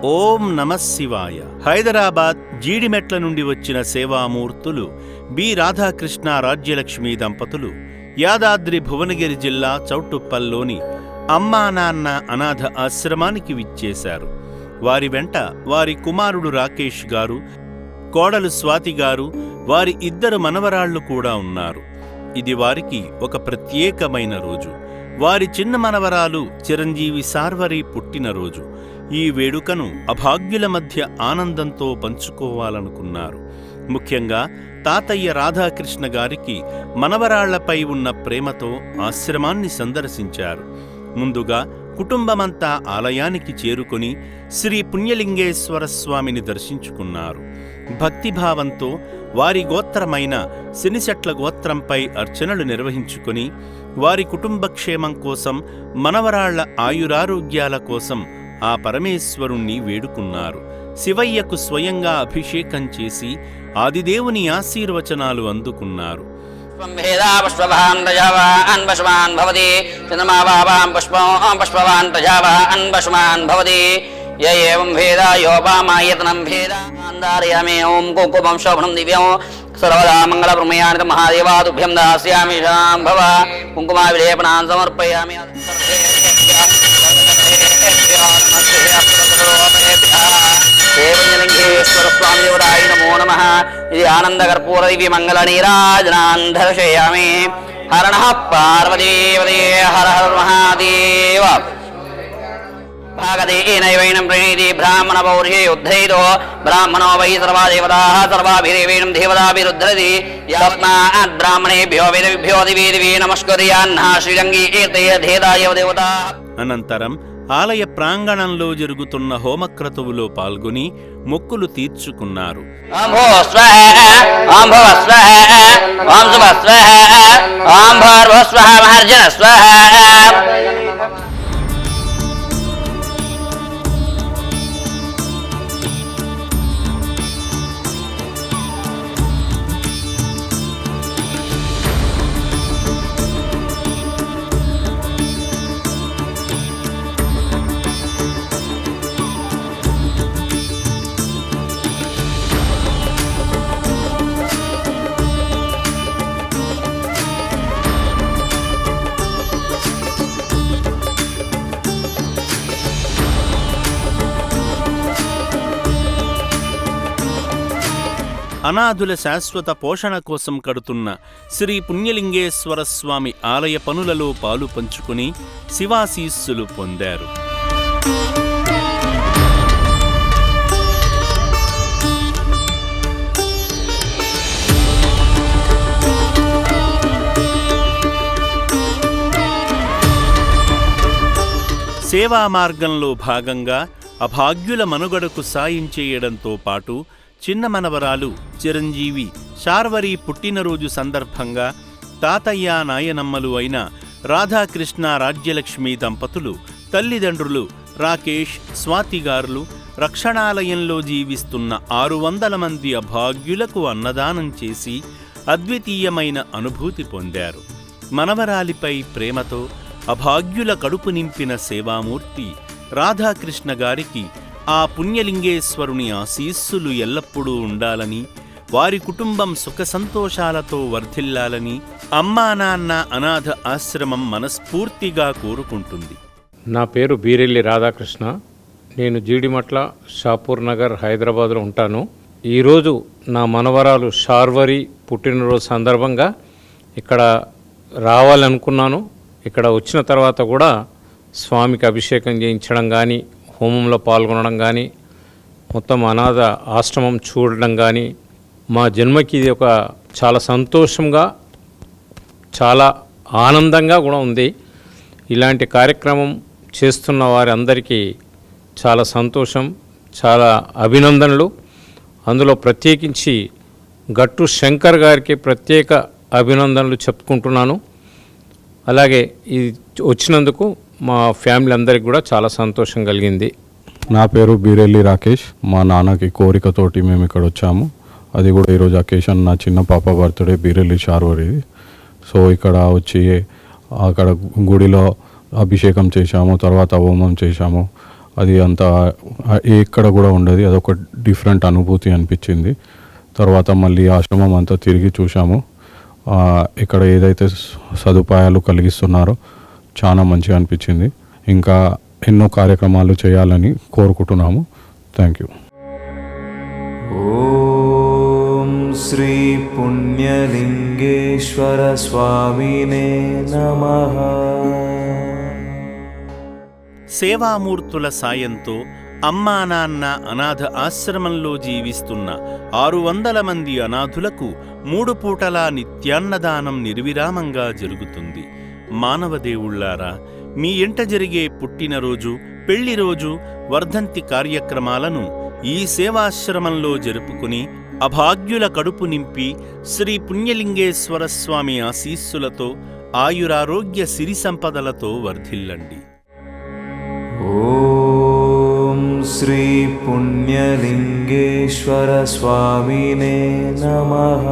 ఓం నమః శివాయ. హైదరాబాద్ జీడిమెట్ల నుండి వచ్చిన సేవామూర్తులు బి రాధాకృష్ణ రాజ్యలక్ష్మి దంపతులు యాదాద్రి భువనగిరి జిల్లా చౌటుప్పల్లోని అమ్మా నాన్న అనాథ ఆశ్రమానికి విచ్చేశారు. వారి వెంట వారి కుమారుడు రాకేష్ గారు, కోడలు స్వాతి గారు, వారి 2 మనవరాళ్లు కూడా ఉన్నారు. ఇది వారికి ఒక ప్రత్యేకమైన రోజు. వారి చిన్న మనవరాలు చిరంజీవి శార్వరి పుట్టినరోజు. ఈ వేడుకను అభాగ్యుల మధ్య ఆనందంతో పంచుకోవాలనుకున్నారు. ముఖ్యంగా తాతయ్య రాధాకృష్ణ గారికి మనవరాళ్లపై ఉన్న ప్రేమతో ఆశ్రమాన్ని సందర్శించారు. ముందుగా కుటుంబమంతా ఆలయానికి చేరుకొని శ్రీ పుణ్యలింగేశ్వర స్వామిని దర్శించుకున్నారు. భక్తిభావంతో వారి గోత్రమైన సినిశెట్ల గోత్రంపై అర్చనలు నిర్వహించుకొని వారి కుటుంబక్షేమం కోసం, మనవరాళ్ల ఆయురారోగ్యాల కోసం ఆ పరమేశ్వరుణ్ణి వేడుకున్నారు. శివయ్యకు స్వయంగా అభిషేకం చేసి ఆదిదేవుని ఆశీర్వచనాలు అందుకున్నారు. సర్వదా మంగళప్రమేయాని మహాదేవాదుభ్యం దాస్యామి శాంభవ కుంకుమా విలేపనాన్ సమర్పయామి. లింగేశ్వర స్వామి దేవతాయ నమో నమః. ఇది ఆనందకర్పూర దివ్య మంగళ నీరాజనాన్ దర్శయామి. హర నః పార్వతీపదే హర హర మహాదేవ. భాగదేనైవైనం ప్రణీతి బ్రాహ్మణ పౌరుషే ఉద్ధైతో బ్రాహ్మణో వై సర్వా దేవతాః సర్వాభిరేవైనం దేవతాభిరుద్ధరతి. యస్మాద్ బ్రాహ్మణేభ్యో వేదవిభ్యో దివే దివే నమస్కర్యాన్నః శ్రీరంగే ఏతేధేదాయ దేవతా. అనంతరం ఆలయ ప్రాంగణంలో జరుగుతున్న హోమక్రతువులో పాల్గొని మొక్కులు తీర్చుకున్నారు. అనాథుల శాశ్వత పోషణ కోసం కడుతున్న శ్రీ పుణ్యలింగేశ్వర స్వామి ఆలయ పనులలో పాలు పంచుకుని శివాశీస్సులు పొందారు. సేవా మార్గంలో భాగంగా అభాగ్యుల మనుగడకు సాయం చేయడంతో పాటు చిన్న మనవరాలు చిరంజీవి శార్వరి పుట్టినరోజు సందర్భంగా తాతయ్య నాయనమ్మలు అయిన రాధాకృష్ణ రాజ్యలక్ష్మి దంపతులు తల్లిదండ్రులు రాకేష్, స్వాతి గారులు రక్షణాలయంలో జీవిస్తున్న 600 మంది అభాగ్యులకు అన్నదానం చేసి అద్వితీయమైన అనుభూతి పొందారు. మనవరాలిపై ప్రేమతో అభాగ్యుల కడుపు నింపిన సేవామూర్తి రాధాకృష్ణ గారికి ఆ పుణ్యలింగేశ్వరుని ఆశీస్సులు ఎల్లప్పుడూ ఉండాలని, వారి కుటుంబం సుఖ సంతోషాలతో వర్ధిల్లాలని అమ్మా నాన్న అనాథ ఆశ్రమం మనస్ఫూర్తిగా కోరుకుంటుంది. నా పేరు బీరెల్లి రాధాకృష్ణ. నేను జీడిమట్ల, షాపూర్ నగర్, హైదరాబాద్లో ఉంటాను. ఈరోజు నా మనవరాలు శార్వరి పుట్టినరోజు సందర్భంగా ఇక్కడ రావాలనుకున్నాను. ఇక్కడ వచ్చిన తర్వాత కూడా స్వామికి అభిషేకం చేయించడం కానీ, హోమంలో పాల్గొనడం కానీ, మొత్తం అనాథ ఆశ్రమం చూడడం కానీ, మా జన్మకి ఇది ఒక చాలా సంతోషంగా, చాలా ఆనందంగా కూడా ఉంది. ఇలాంటి కార్యక్రమం చేస్తున్న వారి అందరికీ చాలా సంతోషం, చాలా అభినందనలు. అందులో ప్రత్యేకించి గట్టు శంకర్ గారికి ప్రత్యేక అభినందనలు చెప్పుకుంటున్నాను. అలాగే ఇది వచ్చినందుకు మా ఫ్యామిలీ అందరికి కూడా చాలా సంతోషం కలిగింది. నా పేరు బీరెల్లి రాకేష్. మా నాన్నకి కోరికతోటి మేము ఇక్కడ వచ్చాము. అది కూడా ఈరోజు అకేషన్ నా చిన్న పాప బర్త్డే, బీరెల్లి శార్వరి. సో ఇక్కడ వచ్చి అక్కడ గుడిలో అభిషేకం చేశాము, తర్వాత హోమం చేశాము. అది అంత ఎక్కడ కూడా ఉండదు, అదొక డిఫరెంట్ అనుభూతి అనిపించింది. తర్వాత మళ్ళీ ఆశ్రమం అంతా తిరిగి చూసాము. ఇక్కడ ఏదైతే సదుపాయాలు కలిగిస్తున్నారో చాలా మంచిగా అనిపించింది. ఇంకా ఎన్నో కార్యక్రమాలు చేయాలని కోరుకుంటున్నాము. Thank you. ఓం శ్రీ పుణ్యలింగేశ్వర స్వామినే నమః. సేవామూర్తుల సాయంతో అమ్మా నాన్న అనాథ ఆశ్రమంలో జీవిస్తున్న 600 మంది అనాథులకు 3 పూటలా నిత్యాన్నదానం నిర్విరామంగా జరుగుతుంది. మానవ దేవుళ్లారా, మీ ఇంట జరిగే పుట్టినరోజు, పెళ్లిరోజు, వర్ధంతి కార్యక్రమాలను ఈ సేవాశ్రమంలో జరుపుకుని అభాగ్యుల కడుపు నింపి శ్రీ పుణ్యలింగేశ్వర స్వామి ఆశీస్సులతో ఆయురారోగ్య సిరి సంపదలతో వర్ధిల్లండి. ఓం శ్రీ పుణ్యలింగేశ్వర స్వామినే నమః.